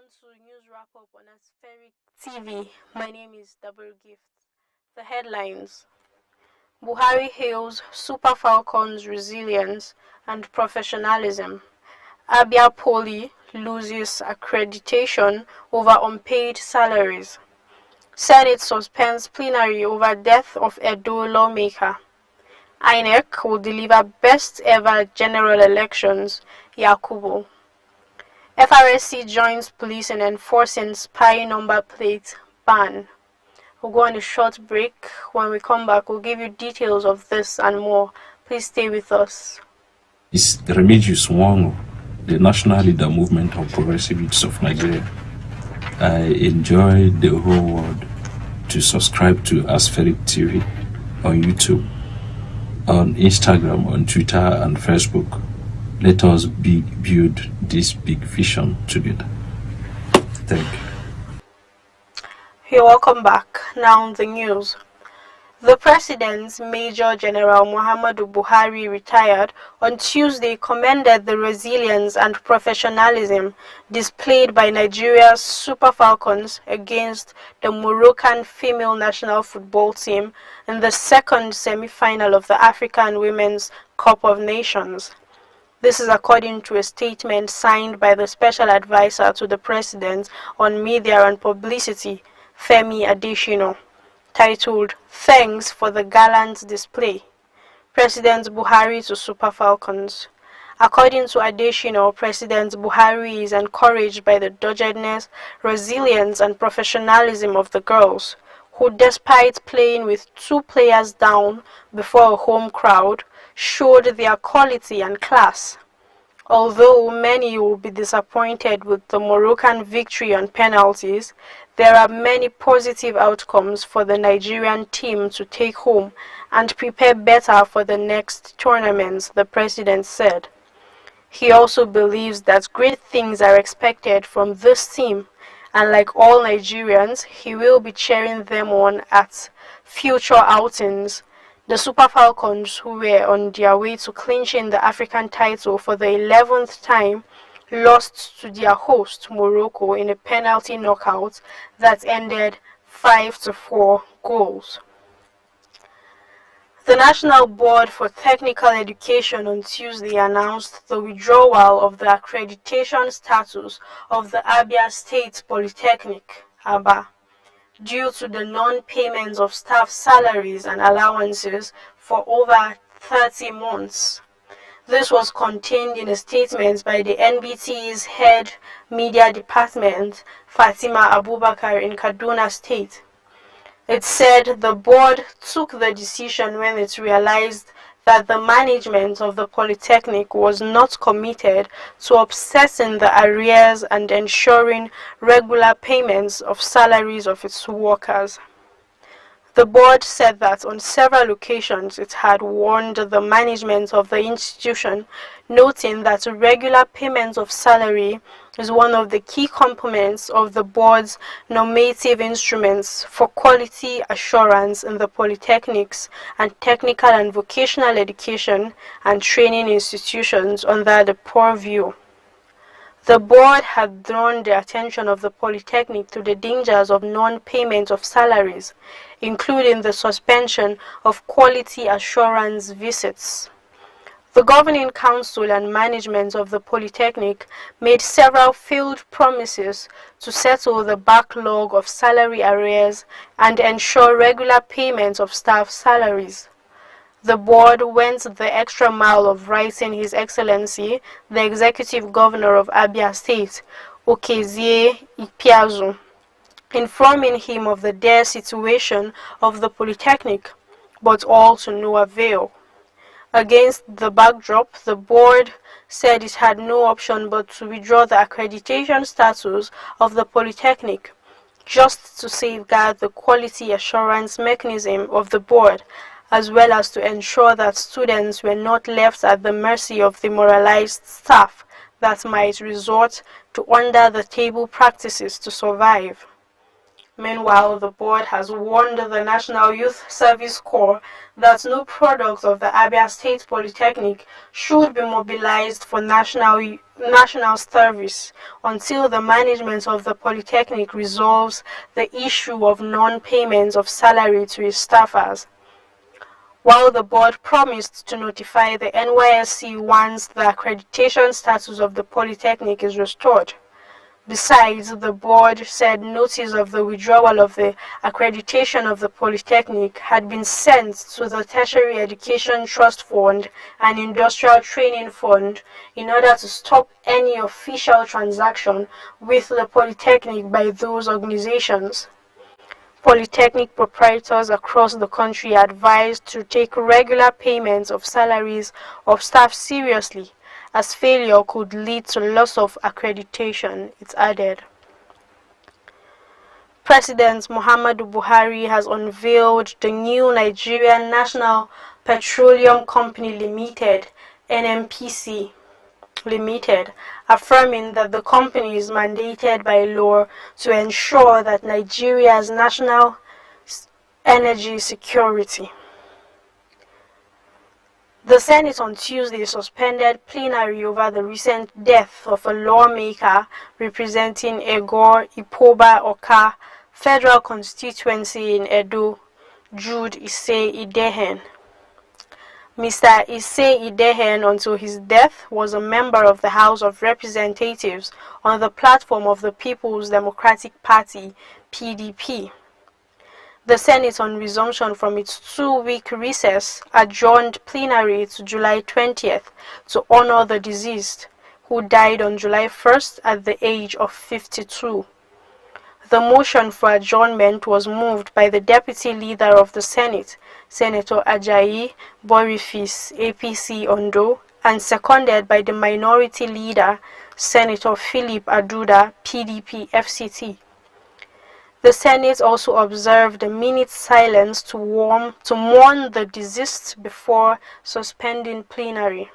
on to News Wrap Up on Aspheric TV. My name is Double Gift. The headlines: Buhari hails Super Falcons' resilience and professionalism. Abia Poly loses accreditation over unpaid salaries. Senate suspends plenary over death of Edo lawmaker. INEC will deliver best ever general elections. Yakubu. FRSC joins police in enforcing spy number plate ban. We'll go on a short break. When we come back, we'll give you details of this and more. Please stay with us. It's Remigius Wong, the national leader movement of progressive youths of Nigeria. I enjoy the whole world to subscribe to Aspheric TV on YouTube, on Instagram, on Twitter and Facebook. Let us build this big vision together. Thank you. You're welcome back. Now the news. The President, Major General Muhammadu Buhari, retired on Tuesday, commended the resilience and professionalism displayed by Nigeria's Super Falcons against the Moroccan female national football team in the second semi-final of the African Women's Cup of Nations. This is according to a statement signed by the Special Advisor to the President on Media and Publicity, Femi Adesina, titled, "Thanks for the Gallant Display. President Buhari to Super Falcons." According to Adesina, President Buhari is encouraged by the doggedness, resilience and professionalism of the girls, who despite playing with 2 players down before a home crowd, showed their quality and class. Although many will be disappointed with the Moroccan victory on penalties, there are many positive outcomes for the Nigerian team to take home and prepare better for the next tournaments, the President said. He also believes that great things are expected from this team, and like all Nigerians, he will be cheering them on at future outings. The Super Falcons, who were on their way to clinching the African title for the 11th time, lost to their host Morocco in a penalty knockout that ended 5-4 goals. The National Board for Technical Education on Tuesday announced the withdrawal of the accreditation status of the Abia State Polytechnic, ABA, due to the non-payment of staff salaries and allowances for over 30 months. This was contained in a statement by the NBT's head media department, Fatima Abubakar, in Kaduna State. It said the board took the decision when it realized that the management of the Polytechnic was not committed to obsessing the arrears and ensuring regular payments of salaries of its workers. The board said that on several occasions it had warned the management of the institution, noting that regular payment of salary is one of the key components of the board's normative instruments for quality assurance in the polytechnics and technical and vocational education and training institutions under the purview. The board had drawn the attention of the Polytechnic to the dangers of non-payment of salaries, including the suspension of quality assurance visits. The Governing Council and management of the Polytechnic made several failed promises to settle the backlog of salary arrears and ensure regular payment of staff salaries. The board went the extra mile of writing His Excellency, the Executive Governor of Abia State, Okezie Ikpeazu, informing him of the dire situation of the Polytechnic, but all to no avail. Against the backdrop, the board said it had no option but to withdraw the accreditation status of the Polytechnic, just to safeguard the quality assurance mechanism of the board, as well as to ensure that students were not left at the mercy of demoralized staff that might resort to under-the-table practices to survive. Meanwhile, the board has warned the National Youth Service Corps that no product of the Abia State Polytechnic should be mobilized for national service until the management of the Polytechnic resolves the issue of non-payment of salary to its staffers. While the board promised to notify the NYSC once the accreditation status of the Polytechnic is restored. Besides, the board said notice of the withdrawal of the accreditation of the Polytechnic had been sent to the Tertiary Education Trust Fund and Industrial Training Fund in order to stop any official transaction with the Polytechnic by those organizations. Polytechnic proprietors across the country are advised to take regular payments of salaries of staff seriously, as failure could lead to loss of accreditation, it added. President Muhammadu Buhari has unveiled the new Nigerian National Petroleum Company Limited, NNPC Limited, affirming that the company is mandated by law to ensure that Nigeria's national energy security. The Senate on Tuesday suspended plenary over the recent death of a lawmaker representing Egor Ipoba Oka Federal Constituency in Edo, Jude Ise Idehen. Mr. Ise Idehen, until his death, was a member of the House of Representatives on the platform of the People's Democratic Party, PDP. The Senate, on resumption from its 2-week recess, adjourned plenary to July 20th to honor the deceased, who died on July 1st at the age of 52. The motion for adjournment was moved by the Deputy Leader of the Senate, Senator Ajayi Boniface, APC Ondo, and seconded by the Minority Leader, Senator Philip Aduda, PDP FCT. The Senate also observed a minute's silence to mourn the deceased before suspending plenary.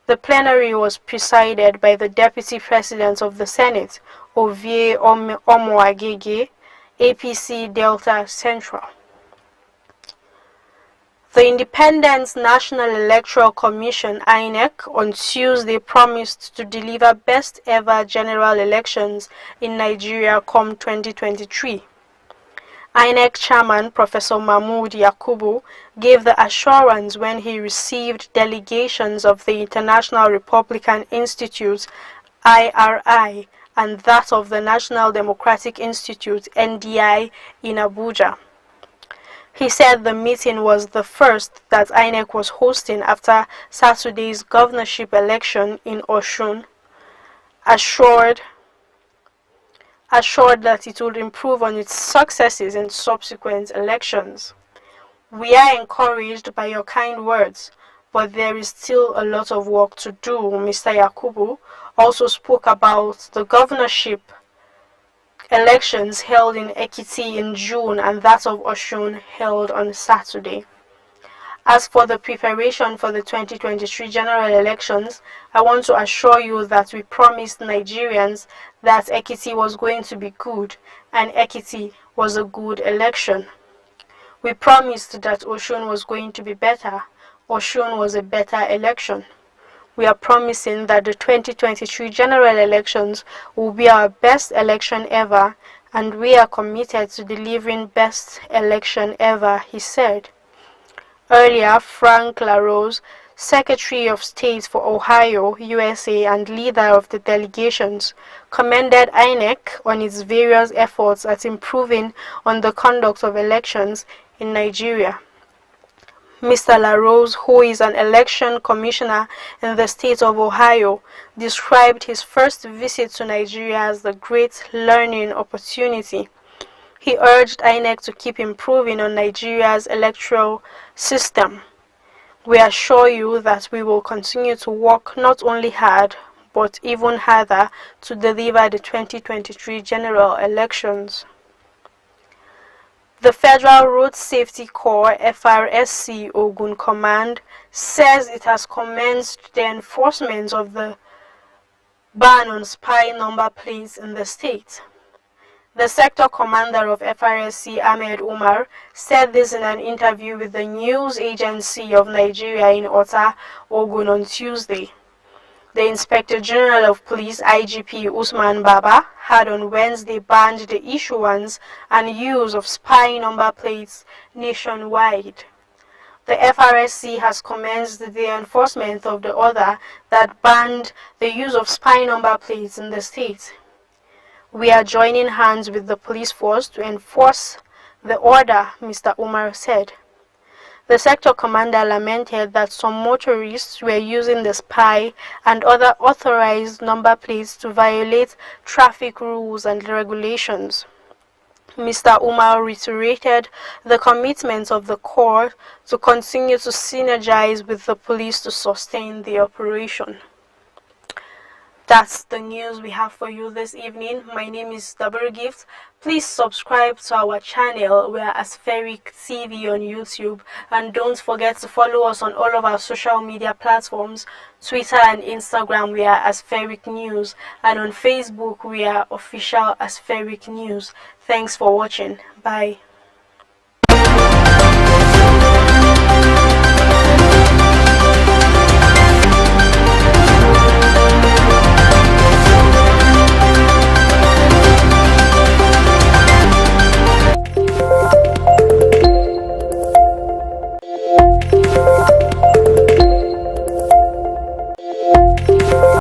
The plenary was presided by the Deputy President of the Senate, Ovie Omoagege, APC Delta Central. The Independent National Electoral Commission, INEC, on Tuesday promised to deliver best ever general elections in Nigeria come 2023. INEC Chairman Professor Mahmood Yakubu gave the assurance when he received delegations of the International Republican Institute, IRI, and that of the National Democratic Institute, NDI, in Abuja. He said the meeting was the first that INEC was hosting after Saturday's governorship election in Osun, assured that it would improve on its successes in subsequent elections. We are encouraged by your kind words, but there is still a lot of work to do. Mr. Yakubu also spoke about the governorship elections held in Ekiti in June and that of Osun held on Saturday. As for the preparation for the 2023 general elections, I want to assure you that we promised Nigerians that Ekiti was going to be good, and Ekiti was a good election. We promised that Osun was going to be better. Osun was a better election. We are promising that the 2023 general elections will be our best election ever, and we are committed to delivering best election ever, he said. Earlier, Frank LaRose, Secretary of State for Ohio, USA, and leader of the delegations, commended INEC on its various efforts at improving on the conduct of elections in Nigeria. Mr. LaRose, who is an election commissioner in the state of Ohio, described his first visit to Nigeria as a great learning opportunity. He urged INEC to keep improving on Nigeria's electoral system. We assure you that we will continue to work not only hard, but even harder to deliver the 2023 general elections. The Federal Road Safety Corps, FRSC, Ogun Command, says it has commenced the enforcement of the ban on spy number plates in the state. The Sector Commander of FRSC, Ahmed Umar, said this in an interview with the news agency of Nigeria in Ota, Ogun on Tuesday. The Inspector General of Police, IGP Usman Baba, had on Wednesday banned the issuance and use of spy number plates nationwide. The FRSC has commenced the enforcement of the order that banned the use of spy number plates in the state. We are joining hands with the police force to enforce the order, Mr. Umar said. The sector commander lamented that some motorists were using the spy and other authorized number plates to violate traffic rules and regulations. Mr. Umar reiterated the commitment of the Corps to continue to synergize with the police to sustain the operation. That's the news we have for you this evening. My name is Double Gift. Please subscribe to our channel. We are Aspheric TV on YouTube. And don't forget to follow us on all of our social media platforms. Twitter and Instagram, we are Aspheric News. And on Facebook, we are Official Aspheric News. Thanks for watching. Bye.